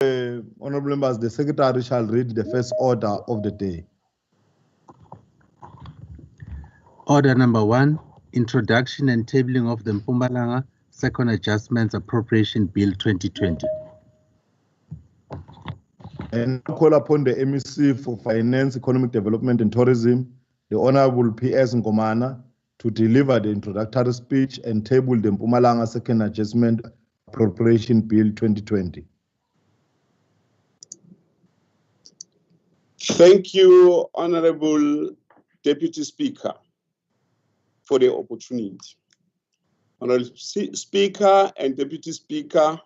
Honorable members, the secretary shall read the first order of the day. Order number 1, introduction and tabling of the Mpumalanga Second Adjustments Appropriation Bill 2020. And I call upon the MEC for Finance, Economic Development and Tourism, the Honorable P.S. Ngomana, to deliver the introductory speech and table the Mpumalanga Second Adjustment Appropriation Bill 2020. Thank you, Honorable Deputy Speaker, for the opportunity. Honorable Speaker and Deputy Speaker,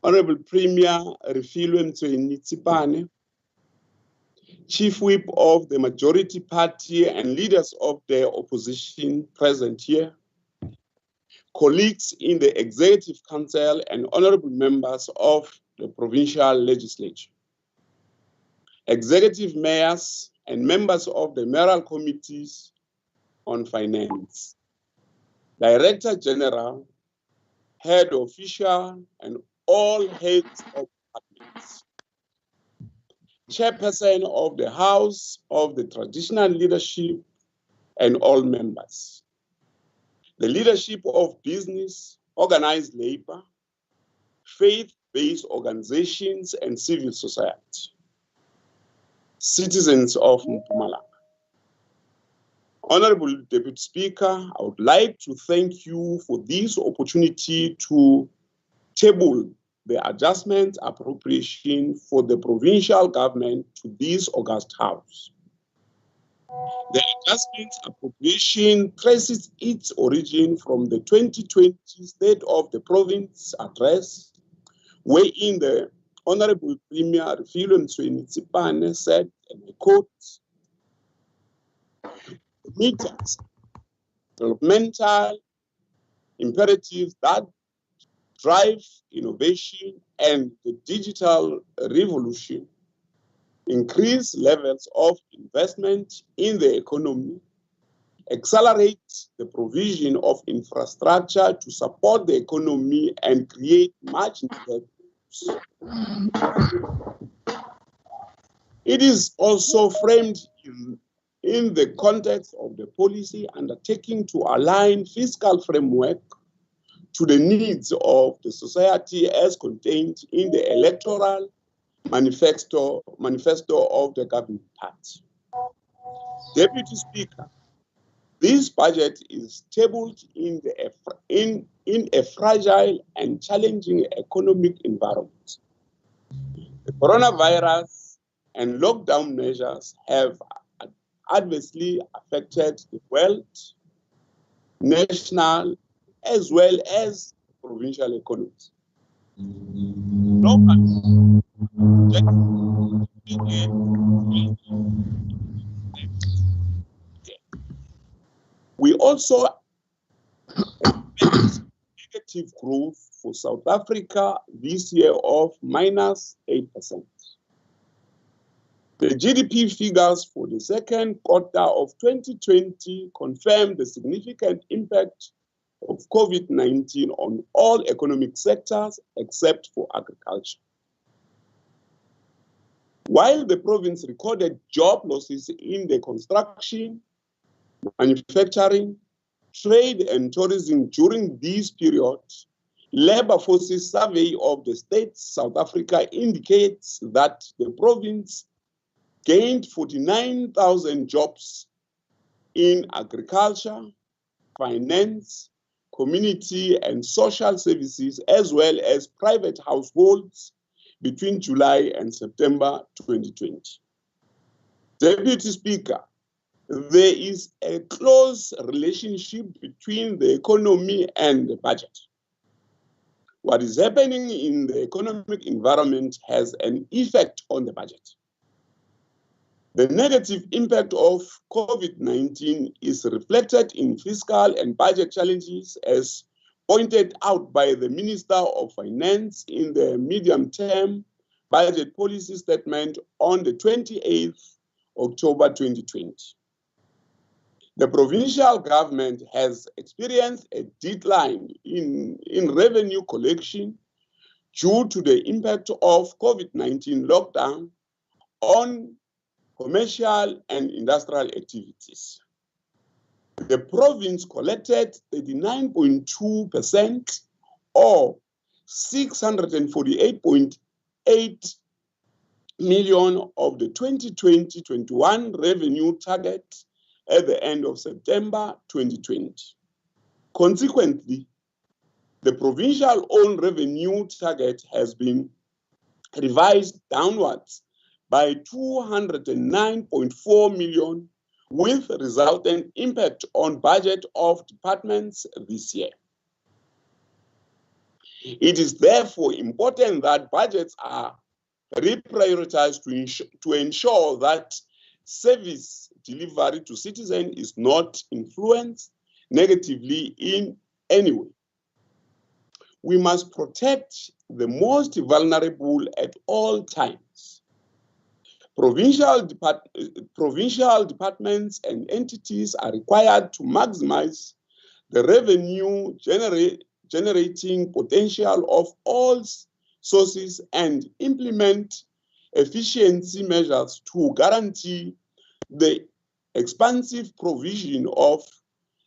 Honorable Premier Refilwe Mtsweni-Tsipane, Chief Whip of the Majority Party and leaders of the opposition present here, colleagues in the Executive Council and honorable members of the Provincial Legislature, executive mayors and members of the mayoral committees on finance, Director General, head official, and all heads of departments, Chairperson of the House of the Traditional Leadership, and all members, the leadership of business, organized labor, faith-based organizations, and civil society, citizens of Mpumalanga. Honorable Deputy Speaker, I would like to thank you for this opportunity to table the adjustment appropriation for the provincial government to this August House. The adjustment appropriation traces its origin from the 2020 State of the Province address, wherein the Honorable Premier Refilwe Mtsweni-Tsipane said, and I quote, "Meet us developmental imperatives that drive innovation and the digital revolution, increase levels of investment in the economy, accelerate the provision of infrastructure to support the economy and create much needed jobs." It is also framed in the context of the policy undertaking to align fiscal framework to the needs of the society as contained in the electoral manifesto of the government party. Deputy Speaker, this budget is tabled in a fragile and challenging economic environment. The coronavirus and lockdown measures have adversely affected the world, national, as well as provincial economies. We also expect negative growth for South Africa this year of -8%. The GDP figures for the second quarter of 2020 confirm the significant impact of COVID-19 on all economic sectors except for agriculture. While the province recorded job losses in the construction, manufacturing, trade and tourism during this period, Labor Forces Survey of the State South Africa indicates that the province gained 49,000 jobs in agriculture, finance, community and social services, as well as private households between July and September 2020. Deputy Speaker, there is a close relationship between the economy and the budget. What is happening in the economic environment has an effect on the budget. The negative impact of COVID-19 is reflected in fiscal and budget challenges as pointed out by the Minister of Finance in the medium-term budget policy statement on the 28th October 2020. The provincial government has experienced a decline in revenue collection due to the impact of COVID-19 lockdown on commercial and industrial activities. The province collected 39.2% or 648.8 million of the 2020-21 revenue target at the end of September 2020. Consequently, the provincial own revenue target has been revised downwards by 209.4 million, with resultant impact on budget of departments this year. It is therefore important that budgets are reprioritized to ensure that service delivery to citizens is not influenced negatively in any way. We must protect the most vulnerable at all times. Provincial departments and entities are required to maximize the revenue generating potential of all sources and implement efficiency measures to guarantee the expansive provision of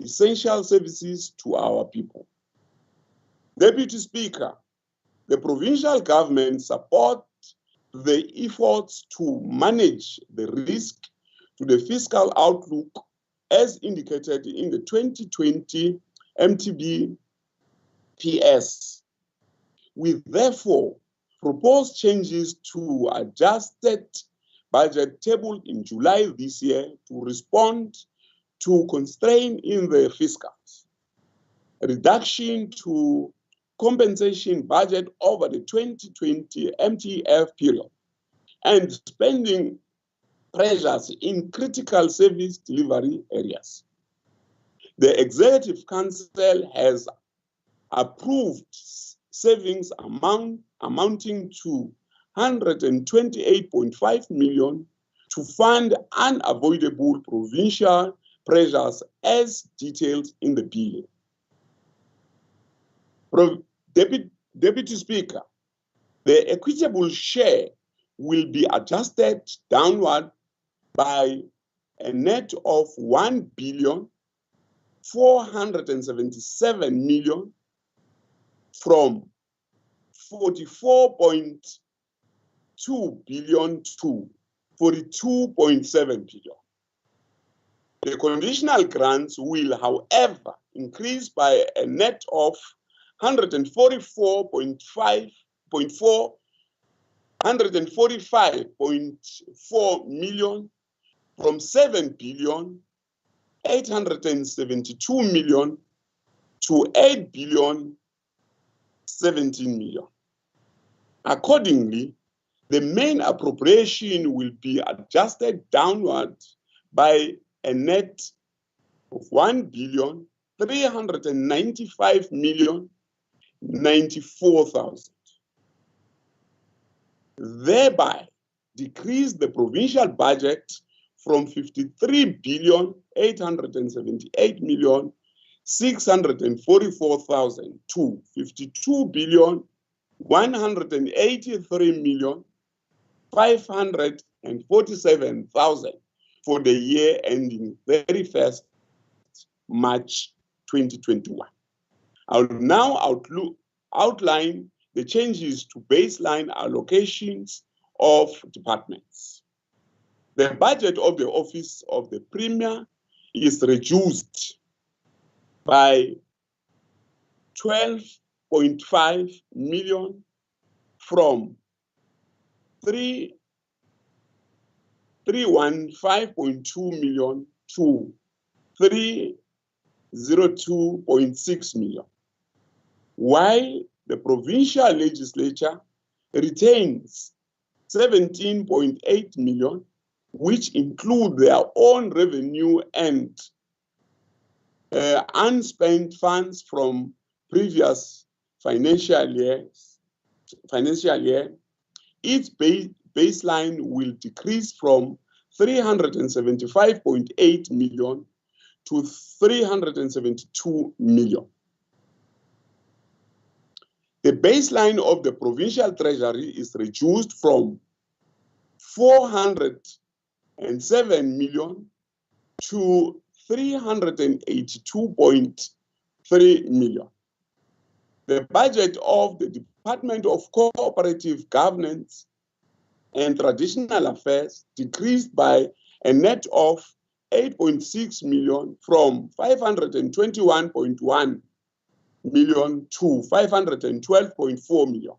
essential services to our people. Deputy Speaker, the provincial government supports the efforts to manage the risk to the fiscal outlook as indicated in the 2020 MTB PS. We therefore propose changes to adjusted budget table in July this year to respond to constraint in the fiscals, a reduction to compensation budget over the 2020 MTF period, and spending pressures in critical service delivery areas. The Executive Council has approved savings amounting to 128.5 million to fund unavoidable provincial pressures as detailed in the bill. Deputy Speaker, the equitable share will be adjusted downward by a net of 1,477 million from 44.2 billion to 42.7 billion. The conditional grants will, however, increase by a net of 145.4 million from 7 billion 872 million to 8 billion 17 million. Accordingly, the main appropriation will be adjusted downward by a net of 1,395,094,000, thereby decrease the provincial budget from 53,878,644,000 to 52,183,547,000 for the year ending 31st March 2021. I will now outline the changes to baseline allocations of departments. The budget of the Office of the Premier is reduced by 12.5 million from 315.2 million to 302.6 million, while the provincial legislature retains 17.8 million, which include their own revenue and unspent funds from previous financial year. Its baseline will decrease from 375.8 million to 372 million. The baseline of the provincial treasury is reduced from 407 million to 382.3 million. The budget of the Department of Cooperative Governance and Traditional Affairs decreased by a net of 8.6 million from 521.1 million to 512.4 million.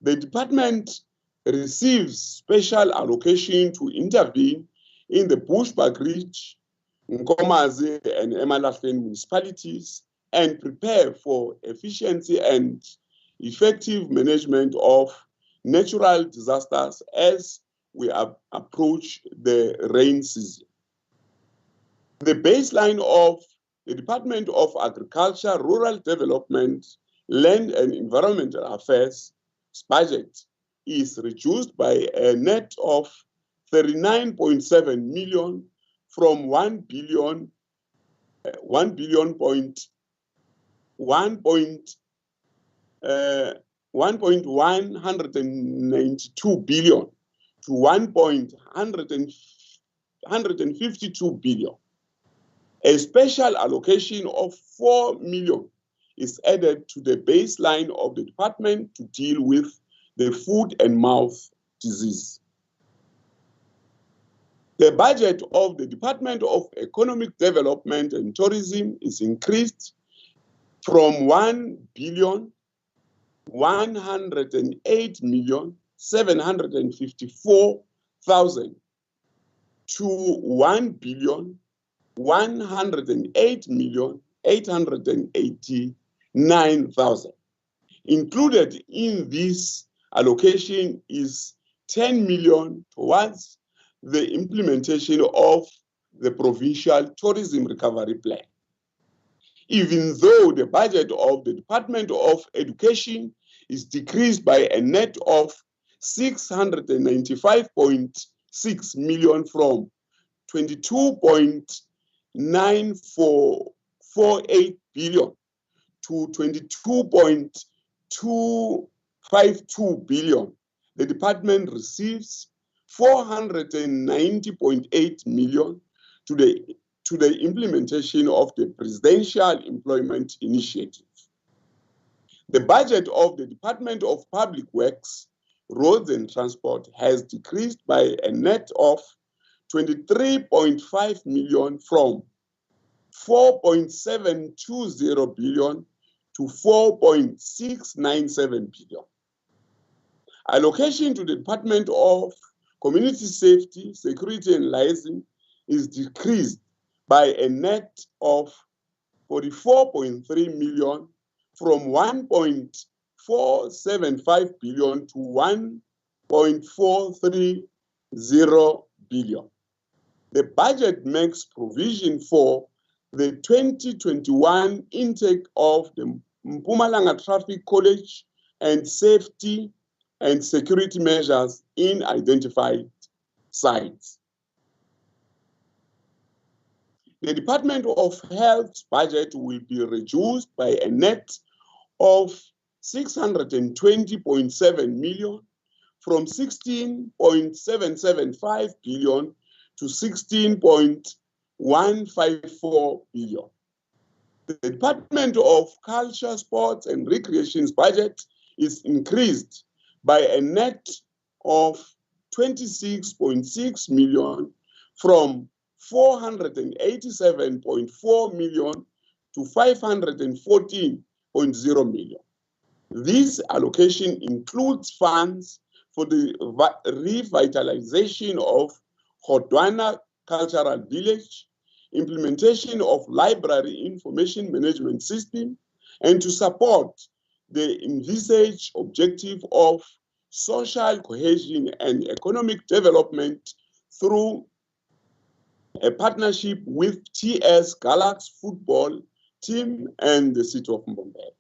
The department receives special allocation to intervene in the Bushbuck Ridge, Nkomazi and Emalahleni municipalities and prepare for efficiency and effective management of natural disasters as we approach the rain season. The baseline of the Department of Agriculture, Rural Development, Land and Environmental Affairs budget is reduced by a net of 39.7 million from 1.192 billion to 1.152 billion. A special allocation of 4 million is added to the baseline of the department to deal with the foot and mouth disease. The budget of the Department of Economic Development and Tourism is increased from 1,108,754,000 to 1,108,889,000. Included in this allocation is 10 million towards the implementation of the Provincial Tourism Recovery Plan. Even though the budget of the Department of Education is decreased by a net of 695.6 million from 22.9448 billion to 22.252 billion. The department receives 490.8 million to the implementation of the Presidential Employment Initiative. The budget of the Department of Public Works, Roads and Transport has decreased by a net of 23.5 million from 4.720 billion to 4.697 billion. Allocation to the Department of Community Safety, Security and Liaison is decreased by a net of 44.3 million from 1.475 billion to 1.430 billion. The budget makes provision for the 2021 intake of the Mpumalanga Traffic College and safety and security measures in identified sites. The Department of Health's budget will be reduced by a net of 620.7 million from 16.775 billion to 16.154 billion. The Department of Culture, Sports and Recreation's budget is increased by a net of 26.6 million from 487.4 million to 514.0 million. This allocation includes funds for the revitalization of Khodwana Cultural Village, implementation of library information management system, and to support the envisaged objective of social cohesion and economic development through a partnership with TS Galaxy football team and the city of Mbombela.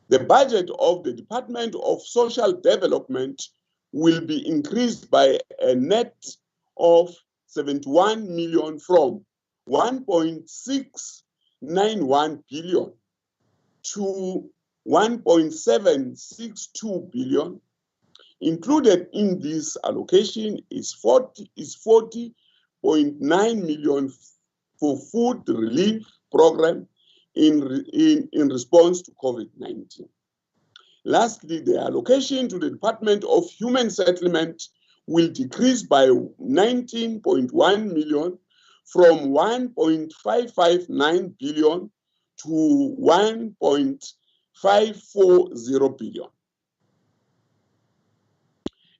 The budget of the Department of Social Development will be increased by a net of 71 million from 1.691 billion to 1.762 billion. Included in this allocation is 40.9 million for food relief program in response to COVID-19. Lastly, the allocation to the Department of Human Settlement will decrease by 19.1 million from 1.559 billion to 1.540 billion.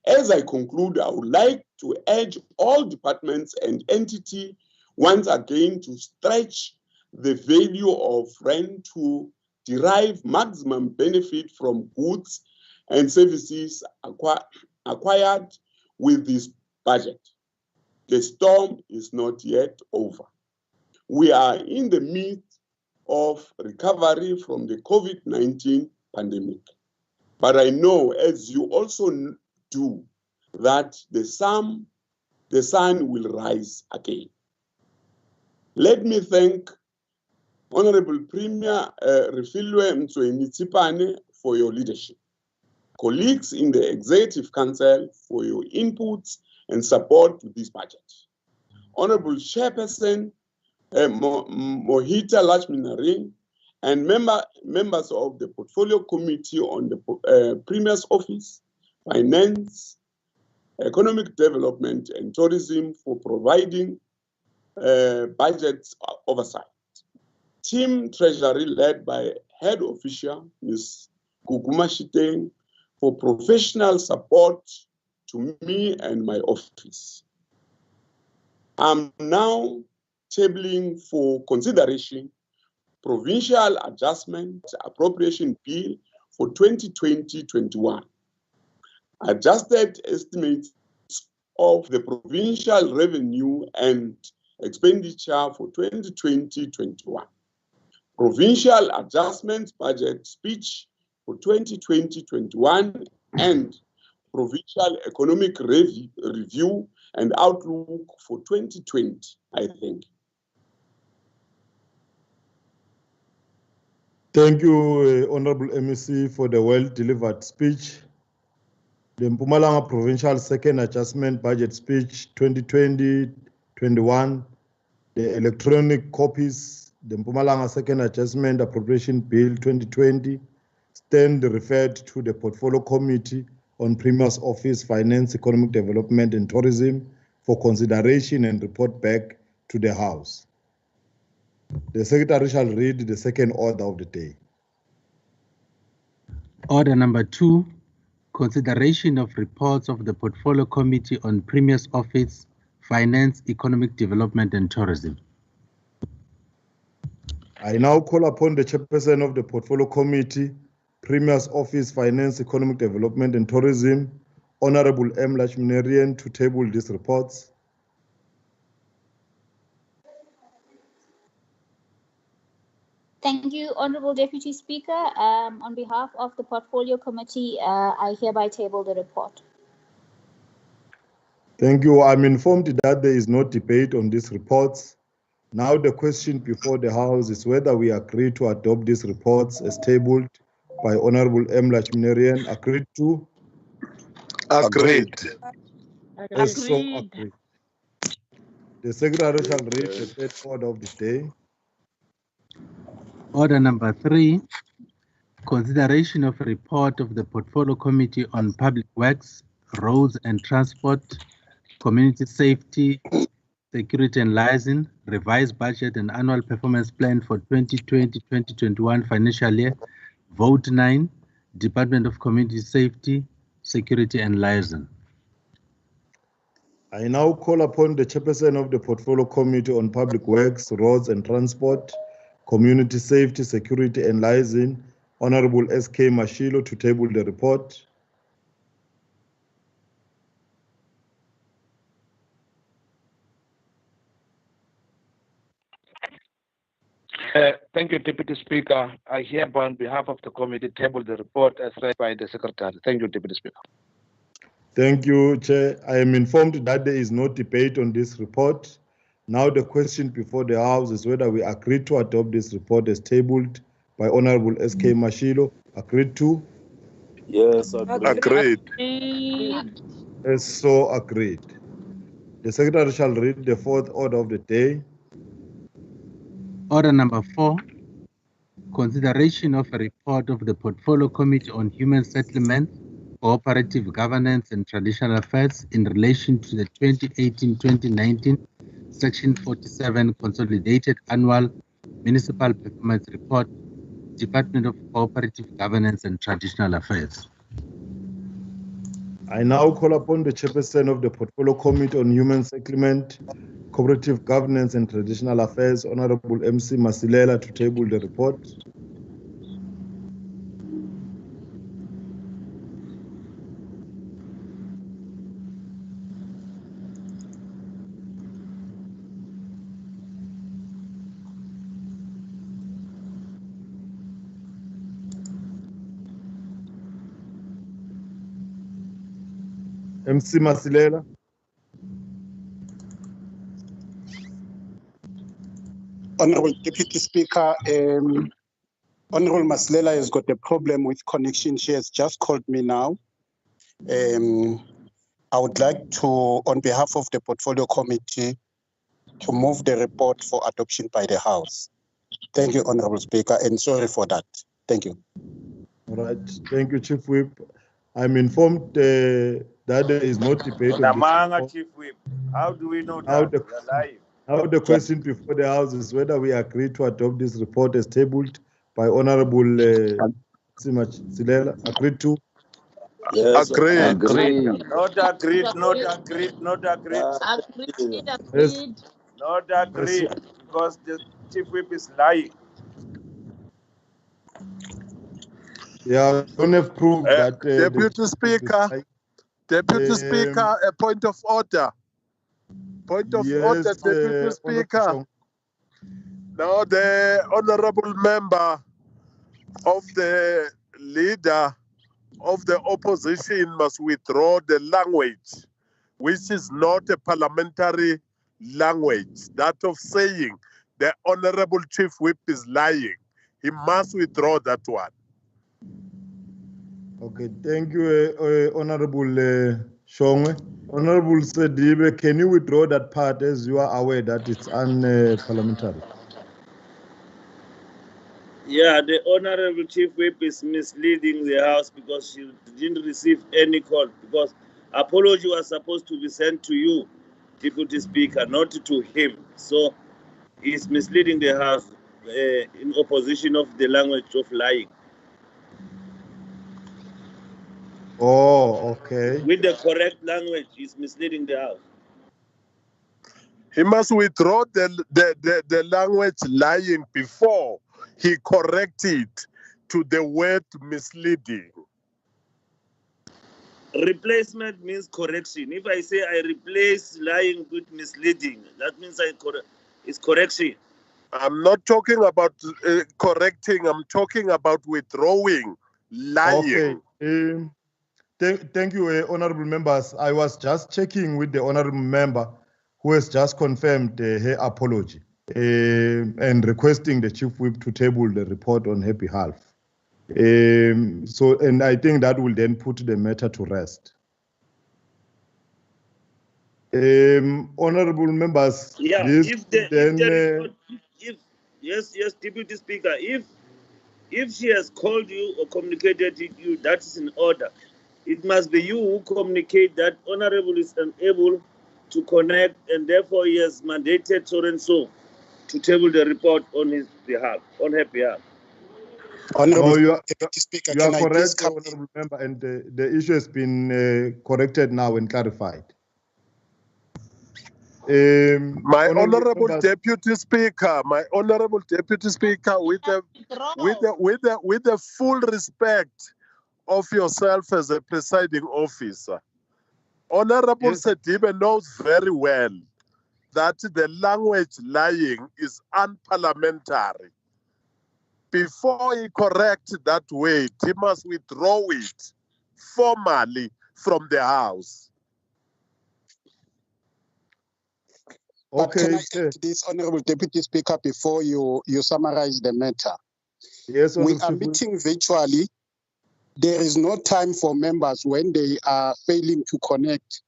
As I conclude, I would like to urge all departments and entities once again to stretch the value of rent to derive maximum benefit from goods and services acquired with this budget. The storm is not yet over. We are in the midst of recovery from the COVID-19 pandemic. But I know, as you also do, that the sun will rise again. Let me thank Honorable Premier Refilwe Mtsweni-Tsipane for your leadership, colleagues in the Executive Council for your inputs and support to this budget. Honorable Chairperson Mohita Lachminaring and members of the Portfolio Committee on the Premier's Office, Finance, Economic Development and Tourism for providing budget oversight. Team Treasury led by Head Official Ms. Kukuma Shiteng for professional support to me and my office. I'm now tabling for consideration Provincial Adjustment Appropriation Bill for 2020-21. Adjusted estimates of the provincial revenue and expenditure for 2020-21. Provincial Adjustment Budget Speech for 2020-21 and Provincial Economic Review and Outlook for 2020, I think. Thank you, Honorable MEC, for the well-delivered speech. The Mpumalanga Provincial Second Adjustment Budget Speech 2020-21, the electronic copies, the Mpumalanga Second Adjustment Appropriation Bill 2020, stand referred to the Portfolio Committee on Premier's Office, Finance, Economic Development and Tourism for consideration and report back to the House. The Secretary shall read the second order of the day. Order number 2, consideration of reports of the Portfolio Committee on Premier's Office, Finance, Economic Development and Tourism. I now call upon the Chairperson of the Portfolio Committee, Premier's Office, Finance, Economic Development and Tourism, Honorable M. Lachminarian, to table these reports. Thank you, Honorable Deputy Speaker. On behalf of the Portfolio Committee, I hereby table the report. Thank you. I'm informed that there is no debate on these reports. Now the question before the House is whether we agree to adopt these reports as tabled by Honorable M. Lachminarian. Agreed to? Agreed. As so agreed. The Secretary shall read the third order of the day. Order number 3, consideration of a report of the Portfolio Committee on Public Works, Roads and Transport, Community Safety, Security and Liaison, Revised Budget and Annual Performance Plan for 2020-2021 financial year, Vote 9, Department of Community Safety, Security and Liaison. I now call upon the Chairperson of the Portfolio Committee on Public Works, Roads and Transport, Community Safety, Security and Liaison, Honorable S.K. Mashilo, to table the report. Thank you, Deputy Speaker. I hereby, on behalf of the committee, table the report as read by the Secretary. Thank you, Deputy Speaker. Thank you, Chair. I am informed that there is no debate on this report. Now the question before the House is whether we agree to adopt this report as tabled by Honorable S.K. Mashilo. Agreed to? Yes, agreed. Yes, so agreed. The Secretary shall read the fourth order of the day. Order number 4, consideration of a report of the Portfolio Committee on Human Settlements, Cooperative Governance and Traditional Affairs in relation to the 2018-2019 Section 47 Consolidated Annual Municipal Performance Report, Department of Cooperative Governance and Traditional Affairs. I now call upon the Chairperson of the Portfolio Committee on Human Settlement, Cooperative Governance and Traditional Affairs, Honorable MC Masilela, to table the report. MC Masilela. Honorable Deputy Speaker, Honorable Masilela has got a problem with connection. She has just called me now. I would like to, on behalf of the Portfolio Committee, to move the report for adoption by the House. Thank you, Honorable Speaker, and sorry for that. Thank you. All right. Thank you, Chief Whip. I'm informed that there is no debate on this. Chief Whip, how do we know that? Now the question before the House is whether we agree to adopt this report as tabled by Honorable Silela. Agreed to? Yes, Agreed. Not agreed, not agreed, not agreed. Yes. Not agreed, because the Chief Whip is lying. Yeah, don't have proof that... Deputy Speaker, Deputy Speaker, a point of order. Point of order, Deputy Speaker. Now the honorable member of the leader of the opposition must withdraw the language, which is not a parliamentary language, that of saying the Honorable Chief Whip is lying. He must withdraw that one. Okay, thank you, Honorable Shongwe. Honorable Sedibe, can you withdraw that part as you are aware that it's unparliamentary? Yeah, the Honorable Chief Whip is misleading the House because she didn't receive any call, because apology was supposed to be sent to you, Deputy Speaker, not to him. So he's misleading the House in opposition of the language of lying. Oh, okay. With the correct language, he's misleading the House. He must withdraw the language lying before he corrected to the word misleading. Replacement means correction. If I say I replace lying with misleading, that means it's correction. I'm not talking about correcting. I'm talking about withdrawing lying. Okay. Thank you, honorable members. I was just checking with the honorable member who has just confirmed her apology and requesting the Chief Whip to table the report on her behalf. And I think that will then put the matter to rest. Honorable members, yeah, yes, Deputy Speaker, if she has called you or communicated with you, that is in order. It must be you who communicate that Honorable is unable to connect, and therefore he has mandated so and so to table the report on his behalf, on her behalf. Honorable Deputy Speaker, you are correct, honorable member, and the issue has been corrected now and clarified. My honorable Deputy Speaker, with the full respect of yourself as a presiding officer, Honorable Sedibe knows very well that the language lying is unparliamentary. Before he corrects that word, he must withdraw it formally from the House. But can I add this, Honorable Deputy Speaker, before you summarize the matter? Yes, we are meeting virtually there is no time for members when they are failing to connect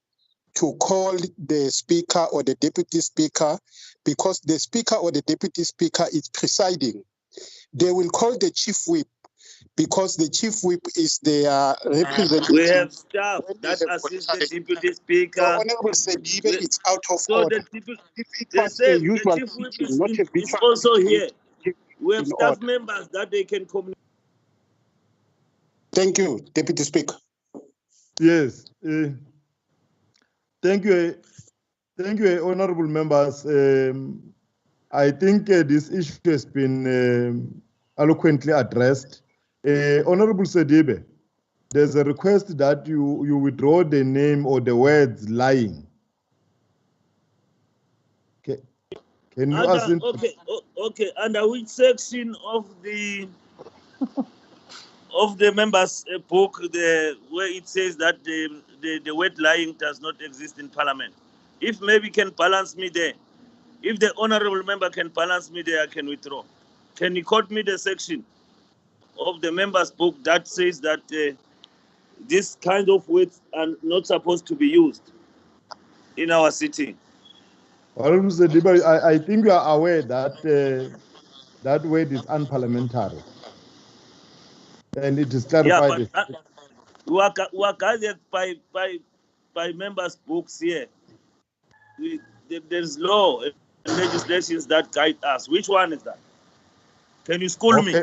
to call the speaker or the deputy speaker, because the speaker or the deputy speaker is presiding. They will call the chief whip because the chief whip is their representative. We have staff that assist the deputy speaker. So Honorable Sedibe, it's out of So order. the chief whip is also here. We have staff members that they can communicate. Thank you, Deputy Speaker. Yes. Thank you, honorable members. I think this issue has been eloquently addressed. Honorable Sedibe, there's a request that you withdraw the name or the words lying. Okay. Can you ask him? Okay. Under which section of the members' book, where it says that the word lying does not exist in Parliament? If maybe can balance me there. If the honorable member can balance me there, I can withdraw. Can you quote me the section of the members' book that says that this kind of words are not supposed to be used in our city? Honorable Sedibe, I think you are aware that that word is unparliamentary. And it is clarified. Yeah, but we are guided by members' books here. There's law and legislations that guide us. Which one is that? Can you school me?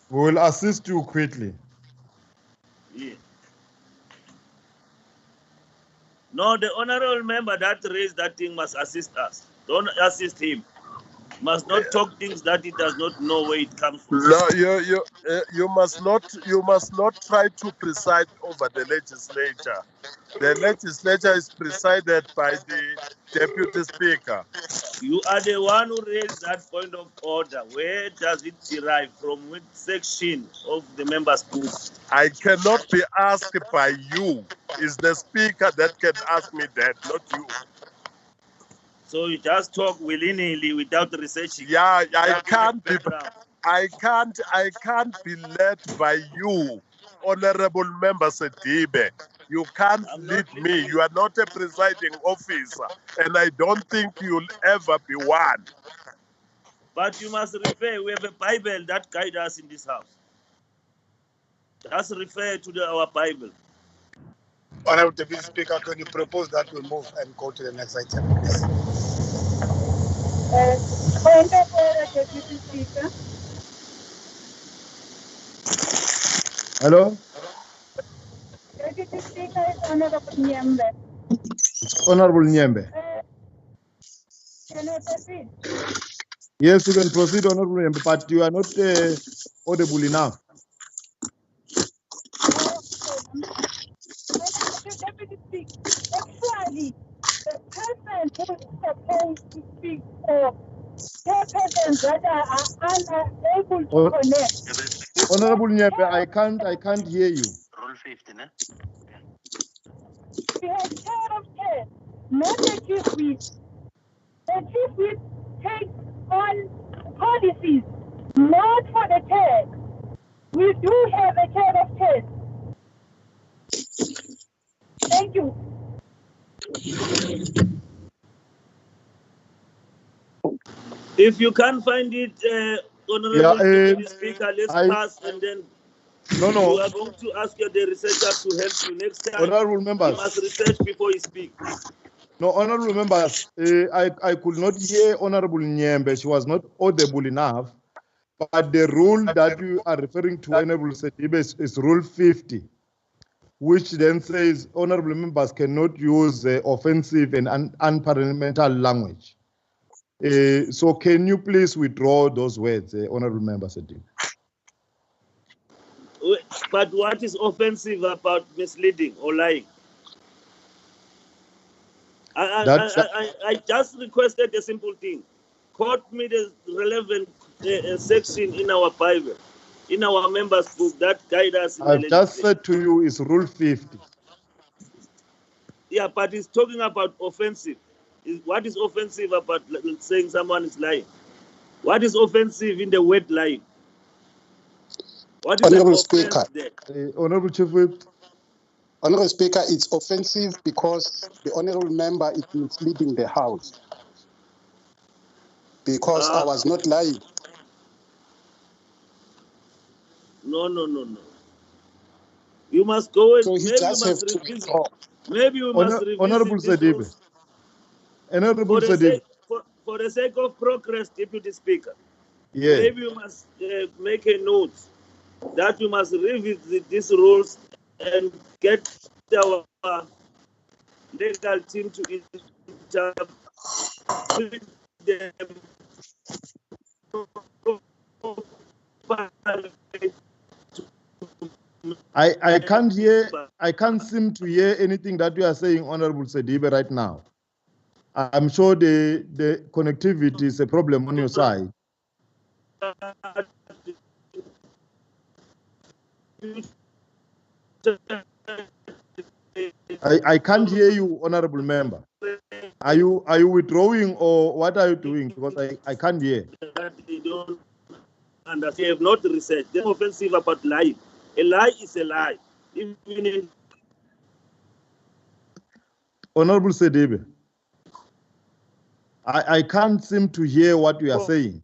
We will assist you quickly. Yeah. No, the honorable member that raised that thing must assist us. Don't assist him. Must not talk things that he does not know where it comes from. No, you must not try to preside over the legislature. The legislature is presided by the deputy speaker. You are the one who raised that point of order. Where does it derive from? Which section of the members' book? I cannot be asked by you. It's the speaker that can ask me that, not you. So you just talk willy-nilly without researching. Yeah, I can't be led by you, Honorable Member Sedibe. You can't lead me. You are not a presiding officer, and I don't think you'll ever be one. But you must refer. We have a Bible that guides us in this house. Just refer to our Bible. Honorable Deputy Speaker, can you propose that we move and go to the next item, please? Point of order, Deputy Speaker. Hello? Deputy Speaker is Honorable Nyembe. It's Honorable Nyembe. Can I proceed? Yes, you can proceed, Honorable Nyembe, but you are not audible enough. Deputy Speaker, actually, the person who is supposed to speak for persons that are unable to connect. Honorable Nyembe, I can't hear you. Rule 15, eh? We have chair of chairs, not the chief whip. The chief whip takes on policies, not for the chair. We do have a chair of chairs. Thank you. If you can't find it, Honorable Deputy Speaker, let's pass and then we are going to ask the researcher to help you next time. Honorable members, you must research before you speak. No, honorable members, I could not hear Honorable Nyembe. She was not audible enough. But the rule that you are referring to, Honorable Sedibe, is Rule 50, which then says honorable members cannot use offensive and unparliamentary language. So can you please withdraw those words, honorable member Sedibe? But what is offensive about misleading or lying? I just requested a simple thing. Quote me the relevant section in our Bible, in our members' book that guide us. I've just said to you is Rule 50. Yeah, but it's talking about offensive. What is offensive about saying someone is lying? What is offensive in the word lying? What is Honorable the Speaker. offense there? Honorable Chief Whip. Honorable Speaker, it's offensive because the honorable member is misleading the House. Because I was not lying. No. You must go and So he maybe you just have must to revisit. withdraw. Maybe you must revisit Honorable this Sedibe. rules. Honorable Sedibe. For the sake of progress, Deputy Speaker, Yeah. maybe you must make a note that you must revisit these rules and get our legal team to interpret them. I can't seem to hear anything that you are saying, Honorable Sedibe, right now. I'm sure the connectivity is a problem on your side. I can't hear you, Honorable Member. Are you withdrawing or what are you doing? Because I can't hear. They don't understand. They have not researched. They're offensive about lying. A lie is a lie. Even in Honorable Sedibe, I can't seem to hear what you are saying.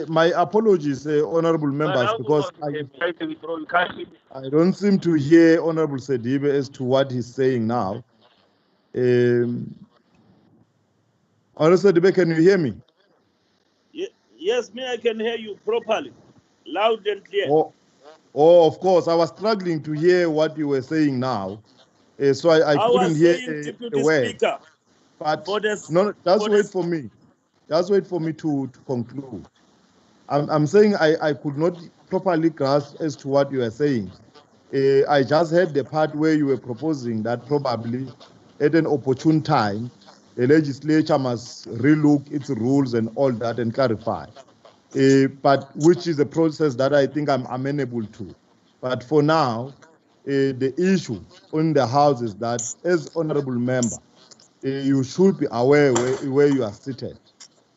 My apologies, honorable members, because I don't seem to hear Honorable Sedibe as to what he's saying now. Honorable Sedibe, can you hear me? Yes, me, I can hear you properly, loud and clear. Oh, of course. I was struggling to hear what you were saying now. So I couldn't hear a word. Speaker, but just wait for me. Just wait for me to conclude. I'm saying I could not properly grasp as to what you are saying. I just heard the part where you were proposing that probably at an opportune time, the legislature must relook its rules and all that and clarify. But which is a process that I think I'm amenable to. But for now, the issue on the House is that as honorable member, you should be aware where you are seated,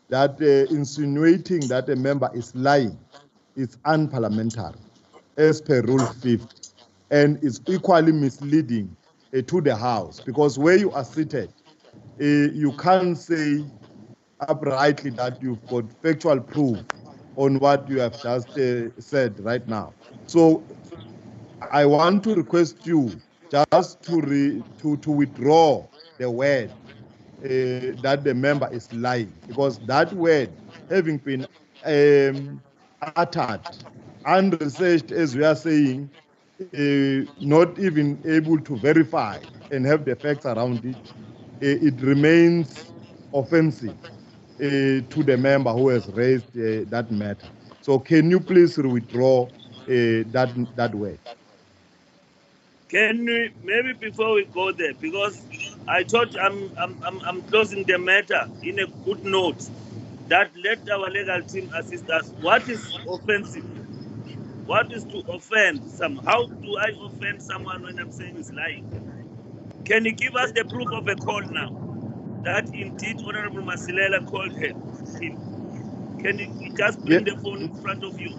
that insinuating that a member is lying is unparliamentary as per Rule 50 and is equally misleading to the House, because where you are seated, you can't say uprightly that you've got factual proof on what you have just said right now. So I want to request you just to withdraw the word that the member is lying, because that word having been uttered, unresearched, as we are saying, not even able to verify and have the facts around it, it remains offensive to the member who has raised that matter. So can you please withdraw that word? Can we, maybe before we go there, because I thought I'm closing the matter in a good note, that let our legal team assist us. What is offensive? What is to offend some? How do I offend someone when I'm saying he's lying? Can you give us the proof of a call now? That indeed Honorable Masilela called him. Can you just bring the phone in front of you?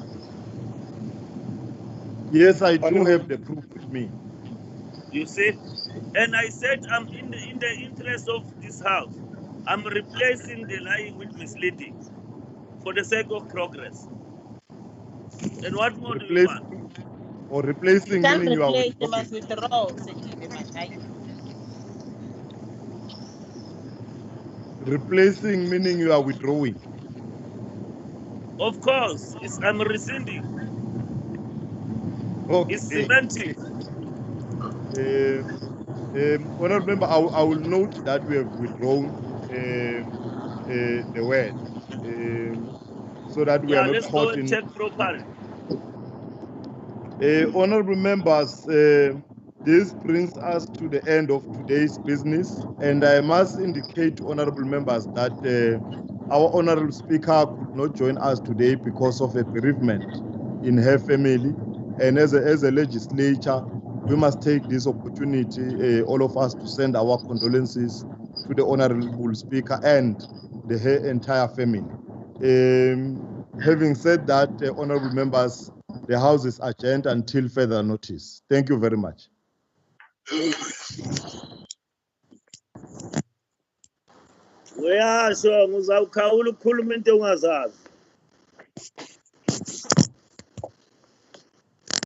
Yes, I do have the proof with me. You see? And I said I'm in the interest of this house. I'm replacing the lying with misleading for the sake of progress. And what more do you want? Or replacing meaning you are withdrawing. Must withdraw. Replacing meaning you are withdrawing. Of course, I'm rescinding. Okay. It's semantic. Honorable member, I will note that we have withdrawn the word so that we are not let's caught go and check properly. Honorable members, this brings us to the end of today's business, and I must indicate to honorable members that our honorable speaker could not join us today because of a bereavement in her family, and as a legislature, we must take this opportunity, all of us, to send our condolences to the honorable speaker and her entire family. Having said that, honorable members, the House is adjourned until further notice. Thank you very much. Uyasho ngizawukhawula ukukhuluma into ongazazi.